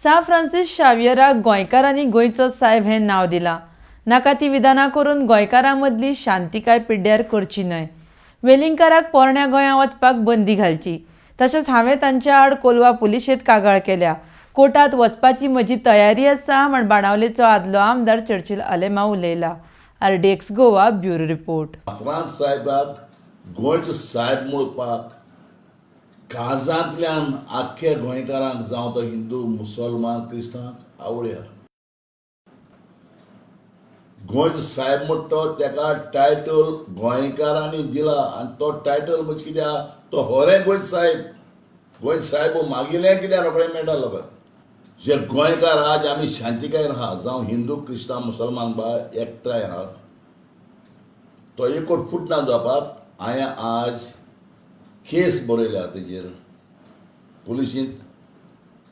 सा फ्रांसीस शावियराक गोंयकारांनी गोंयचो साहेब हें नांव दिलां. नाका ती विधानां करून गोंयकारां मदली शांतिकाय पिड्ड्यार करची न्हय. वेलिंगकाराक पोरण्या गोंयां वचपाक बंदी घालची. तशेंच हांवें तांच्या आड कोलवा पुलिशेंत कागाळ केल्या. कोर्टात वचपाची म्हजी तयारी आसा म्हण बाणावलेचो आदलो आमदार चर्चिल आलेमा उलयला. RDX Goa bureau report. फ्रांस साहेबाक गोंयचो साहेब म्हणपाक काळजांतल्यान आख्ख्या गोंयकारांक जावं तो हिंदू मुसलमान क्रिस्तांवांक आवडया. गोंयचो साहेब म्हणटा तो तेका टायटल गोंयकारांनी दिला आनी तो टायटल म्हणजे कित्याक तो होरें गोंयचो साहेब. गोंयचो साहेब मागिल्लें कित्याक रोखडें मेळटा लोकांक. जे गोंयकार आज आमी शांतिकायेन आहा जावं हिंदू क्रिस्तांव मुसलमान बाळ एकठांय आहा तो एकूच फुटना जावपाक हांवें आज केस बरयल्या तेजेर पुलिशींत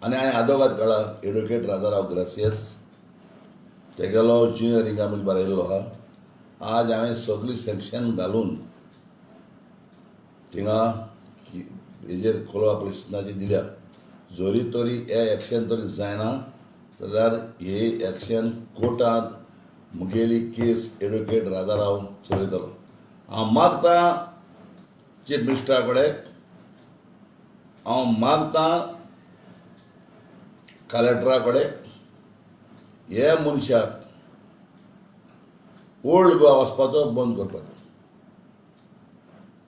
आनी हांवें आदवोगाद काडला एडवोकेट राजाराव ग्रासियस तेगेलो ज्युनियर इंगामीत बरयल्लो आहा. आज हांवें सगळी सॅक्शन घालून थिंगा हेजेर कोलवा पुलीस स्टेशनाचेर दिल्या. जोरी तरी हे एक्शन तरी जायना जाल्यार हे एक्शन कोर्टांत मुगेली केस एडवोकेट राजाराव चलयतलो. हांव मागतां चीफ मिनिस्टरा कडेन, हांव मागतां कलेक्टरा कडेन हे मनशाक ओल्ड गोवा वचपाचो बंद करपाचो.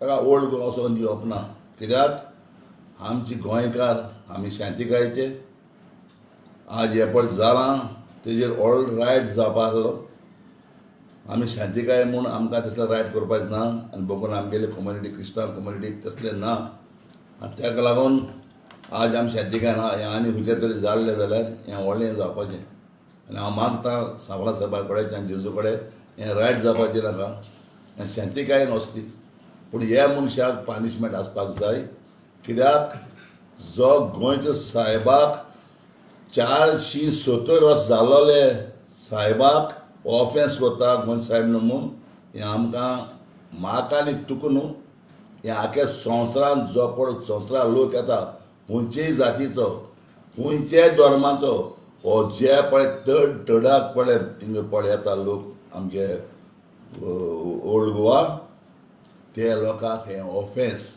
ताका ओल्ड गोवा वचोन दिवप ना. कित्याक आमचे गोंयकार आमी शांतिकायेचे. आज हे पळय जालां तेजेर ऑल रायट जावपा आसलो. आमी शांतिकाय म्हूण आमकां तसले रायट करपाचें ना आनी बगून आमगेले कम्युनिटी क्रिस्तांव कम्युनिटीक तसलें ना आनी ताका लागून आज आमी शांतिकाय ना. हें आनी खंयचें तरी जाल्लें जाल्यार हें व्हडलें जावपाचें आनी हांव मागतां सावळा साहेबा कडेन आनी जेजू कडेन हें रायट जावपाचें नाका आनी शांतिकायेन वचपी. पूण ह्या मनशाक पानिशमेंट आसपाक जाय. कित्याक जो गोंयचो साहेबाक 470 वर्स जाल्लोले साहेबाक ऑफेन्स करता गोंयचो साहेब न्हू म्हूण हें आमकां म्हाका आनी तुका न्हू हें आख्या संवसारांत जो पळय संवसारांत लोक येता खंयचेय जातीचो खंयचेय धर्माचो हो जे पळय टडाक पळय हिंगा पळय येता लोक आमचे ओल्ड गोवा ते लोकांक हें ऑफेन्स